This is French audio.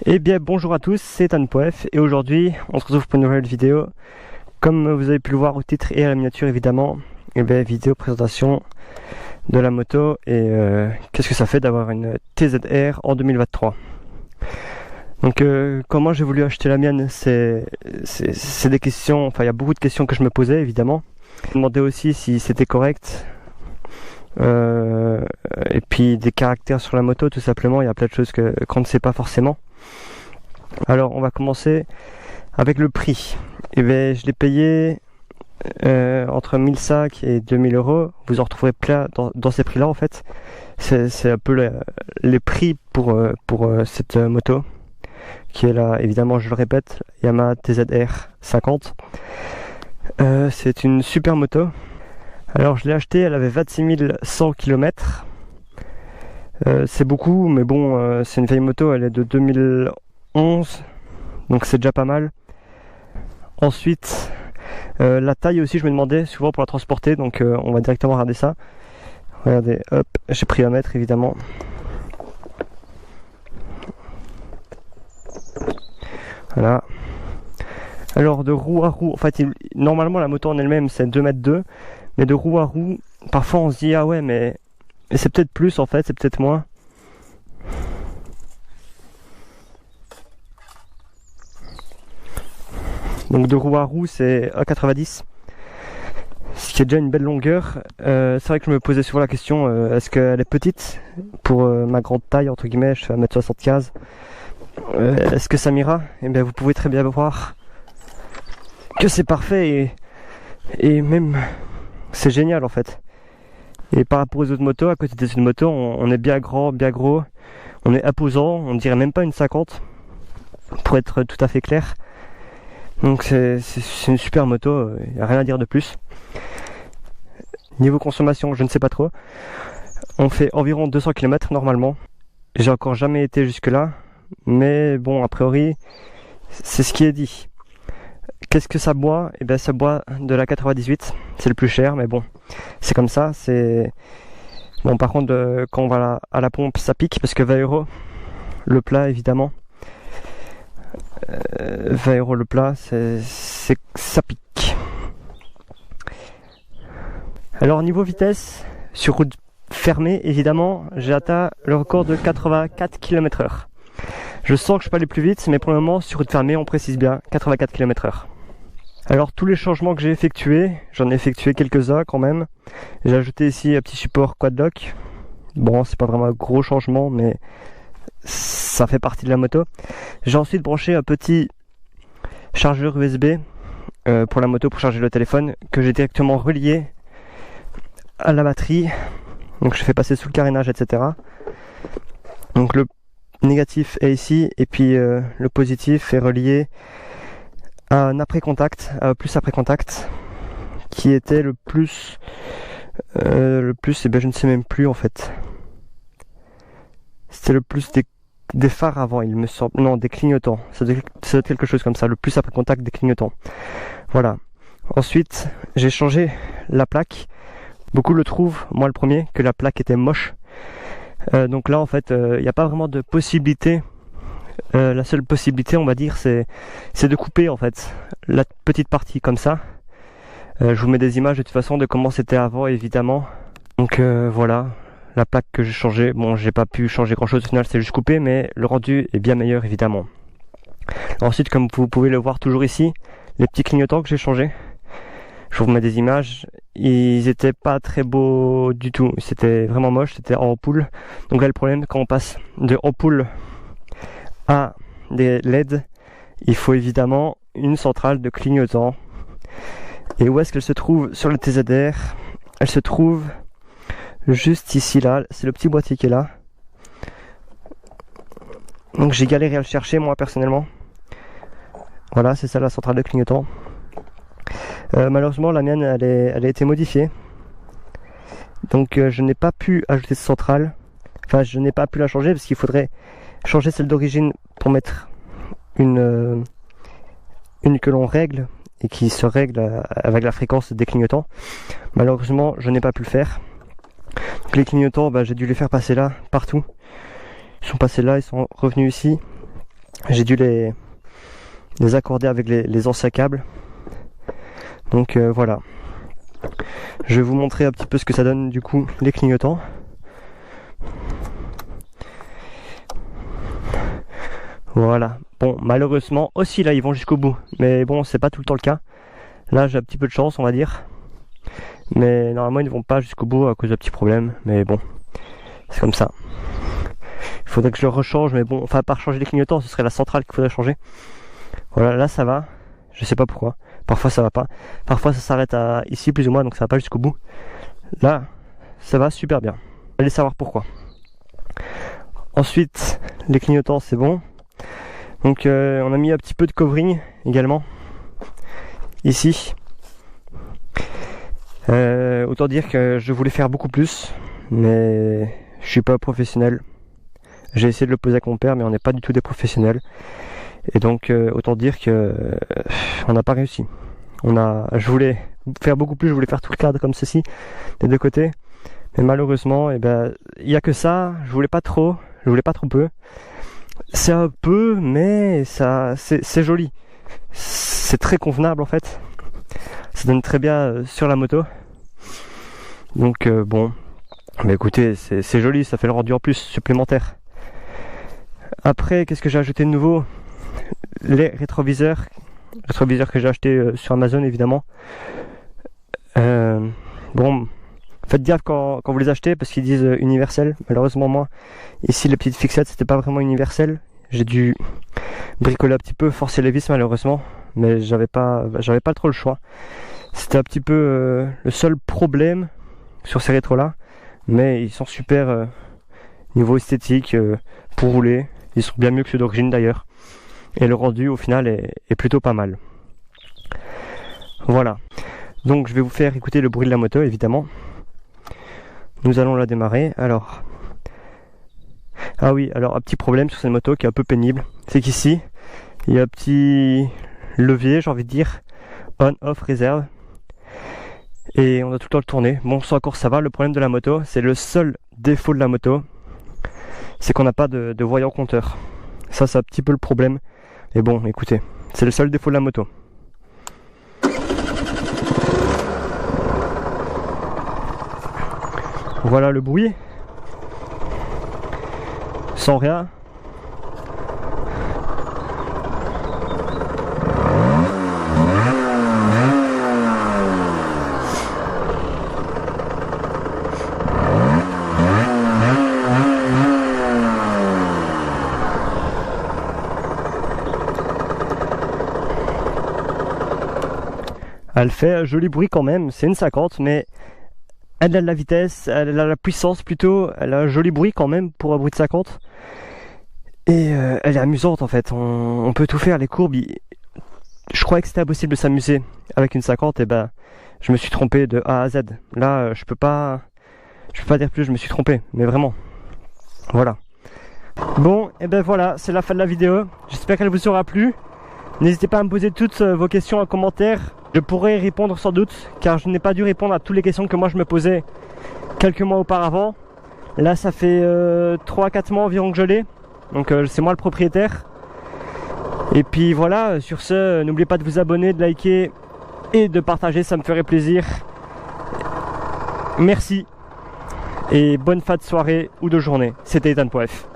Eh bien bonjour à tous, c'est Tanpoef et aujourd'hui on se retrouve pour une nouvelle vidéo. Comme vous avez pu le voir au titre et à la miniature évidemment, et bien vidéo présentation de la moto et qu'est-ce que ça fait d'avoir une TZR en 2023. Donc comment j'ai voulu acheter la mienne, c'est des questions, enfin il y a beaucoup de questions que je me posais évidemment. Je me demandais aussi si c'était correct. Et puis des caractères sur la moto tout simplement, il y a plein de choses qu'on ne sait pas forcément. Alors on va commencer avec le prix. Et bien, je l'ai payé entre 1005 et 2000 euros. Vous en retrouverez plein dans ces prix là en fait. C'est un peu les prix pour cette moto qui est là, évidemment je le répète, Yamaha TZR 50. C'est une super moto. Alors je l'ai achetée, elle avait 26 100 km. C'est beaucoup, mais bon, c'est une vieille moto, elle est de 2011, donc c'est déjà pas mal. Ensuite, la taille aussi, je me demandais souvent pour la transporter, donc on va directement regarder ça. Regardez, hop, j'ai pris un mètre évidemment. Voilà. Alors de roue à roue, en fait, normalement la moto en elle-même c'est 2,2 m, mais de roue à roue, parfois on se dit ah ouais, mais c'est peut-être plus en fait, c'est peut-être moins. Donc de roue à roue c'est 1,90 m, ce qui est déjà une belle longueur. C'est vrai que je me posais souvent la question, est-ce qu'elle est petite pour ma grande taille, entre guillemets, je fais 1,75 m. Est-ce que ça m'ira? Eh bien vous pouvez très bien voir que c'est parfait et même c'est génial en fait. Et par rapport aux autres motos, à côté des autres motos, on est bien grand, bien gros, on est imposant, on dirait même pas une 50 pour être tout à fait clair. Donc c'est une super moto, il n'y a rien à dire de plus. Niveau consommation, je ne sais pas trop. On fait environ 200 km normalement. J'ai encore jamais été jusque là, mais bon, a priori, c'est ce qui est dit. Qu'est-ce que ça boit? Eh bien ça boit de la 98, c'est le plus cher, mais bon, c'est comme ça, c'est... Bon par contre, quand on va à la pompe, ça pique, parce que 20 euros le plat évidemment. 20 euros le plat, ça pique. Alors niveau vitesse, sur route fermée évidemment, j'ai atteint le record de 84 km/h. Je sens que je peux aller plus vite, mais pour le moment sur route fermée on précise bien 84 km/h. Alors tous les changements que j'ai effectués, j'en ai effectué quelques-uns quand même. J'ai ajouté ici un petit support quadlock. Bon, c'est pas vraiment un gros changement, mais ça fait partie de la moto. J'ai ensuite branché un petit chargeur USB pour la moto, pour charger le téléphone, que j'ai directement relié à la batterie. Donc je fais passer sous le carénage, etc. Donc le négatif est ici, et puis le positif est relié à un après-contact, plus après-contact, qui était le plus, et ben je ne sais même plus en fait. C'était le plus des phares avant, il me semble. Non, des clignotants. C'est quelque chose comme ça. Le plus après contact des clignotants. Voilà. Ensuite, j'ai changé la plaque. Beaucoup le trouvent, moi le premier, que la plaque était moche. Donc là, en fait, il n'y a pas vraiment de possibilité. La seule possibilité, on va dire, c'est de couper en fait la petite partie comme ça. Je vous mets des images de toute façon de comment c'était avant, évidemment. Donc voilà. La plaque que j'ai changée, bon j'ai pas pu changer grand chose au final, c'est juste coupé, mais le rendu est bien meilleur évidemment. Ensuite, comme vous pouvez le voir toujours ici, les petits clignotants que j'ai changés, je vous mets des images, ils étaient pas très beaux du tout, c'était vraiment moche, c'était en ampoule. Donc là le problème, quand on passe de ampoule à des LED, il faut évidemment une centrale de clignotants. Et où est-ce qu'elle se trouve sur le TZR? Elle se trouve juste ici là, c'est le petit boîtier qui est là. Donc j'ai galéré à le chercher moi personnellement. Voilà, c'est ça la centrale de clignotant. Malheureusement la mienne elle a été modifiée. Donc je n'ai pas pu ajouter cette centrale. Enfin je n'ai pas pu la changer parce qu'il faudrait changer celle d'origine pour mettre une que l'on règle et qui se règle avec la fréquence des clignotants. Malheureusement je n'ai pas pu le faire. Donc les clignotants, j'ai dû les faire passer là, partout. Ils sont passés là, ils sont revenus ici. J'ai dû les accorder avec les anciens câbles. Donc voilà. Je vais vous montrer un petit peu ce que ça donne du coup les clignotants. Voilà. Bon, malheureusement aussi là ils vont jusqu'au bout. Mais bon, c'est pas tout le temps le cas. Là j'ai un petit peu de chance on va dire. Mais normalement ils ne vont pas jusqu'au bout à cause de petits problèmes. Mais bon, c'est comme ça. Il faudrait que je le rechange, mais bon, enfin pas changer les clignotants, ce serait la centrale qu'il faudrait changer. Voilà, là ça va. Je sais pas pourquoi. Parfois ça va pas. Parfois ça s'arrête à ici plus ou moins, donc ça va pas jusqu'au bout. Là, ça va super bien. Allez savoir pourquoi. Ensuite, les clignotants c'est bon. Donc on a mis un petit peu de covering également. Ici. Autant dire que je voulais faire beaucoup plus, mais je suis pas professionnel. J'ai essayé de le poser avec mon père, mais on n'est pas du tout des professionnels. Et donc autant dire que on n'a pas réussi. Je voulais faire beaucoup plus, je voulais faire tout le cadre comme ceci, des deux côtés. Mais malheureusement, il n'y a que ça. Je voulais pas trop peu. C'est un peu, mais ça, c'est joli. C'est très convenable en fait. Ça donne très bien sur la moto. Donc bon, mais écoutez, c'est joli, ça fait le rendu en plus supplémentaire. Après, qu'est-ce que j'ai ajouté de nouveau? Les rétroviseurs que j'ai acheté sur Amazon évidemment. Bon, faites gaffe quand vous les achetez parce qu'ils disent universel. Malheureusement moi, ici les petites fixettes c'était pas vraiment universel. J'ai dû bricoler un petit peu, forcer les vis malheureusement, mais j'avais pas trop le choix. C'était un petit peu le seul problème sur ces rétros là, mais ils sont super niveau esthétique pour rouler. Ils sont bien mieux que ceux d'origine d'ailleurs. Et le rendu au final est plutôt pas mal. Voilà. Donc je vais vous faire écouter le bruit de la moto évidemment. Nous allons la démarrer. Alors. Ah oui, alors un petit problème sur cette moto qui est un peu pénible. C'est qu'ici, il y a un petit levier, j'ai envie de dire, on-off réserve. Et on doit tout le temps le tourner. Bon, ça encore ça va. Le problème de la moto, c'est le seul défaut de la moto, c'est qu'on n'a pas de voyant compteur. Ça c'est un petit peu le problème. Mais bon, écoutez, c'est le seul défaut de la moto. Voilà le bruit. Sans rien. Elle fait un joli bruit quand même, c'est une 50, mais elle a de la vitesse, elle a la puissance plutôt, elle a un joli bruit quand même pour un bruit de 50. Et elle est amusante en fait, on peut tout faire, les courbes, je croyais que c'était impossible de s'amuser avec une 50, et ben je me suis trompé de A à Z. Là je peux pas dire plus, je me suis trompé, mais vraiment. Voilà. Bon, et ben voilà, c'est la fin de la vidéo, j'espère qu'elle vous aura plu. N'hésitez pas à me poser toutes vos questions en commentaire. Je pourrai y répondre sans doute, car je n'ai pas dû répondre à toutes les questions que moi je me posais quelques mois auparavant. Là ça fait 3-4 mois environ que je l'ai, donc c'est moi le propriétaire. Et puis voilà, sur ce, n'oubliez pas de vous abonner, de liker et de partager, ça me ferait plaisir. Merci et bonne fin de soirée ou de journée. C'était Ethan.f.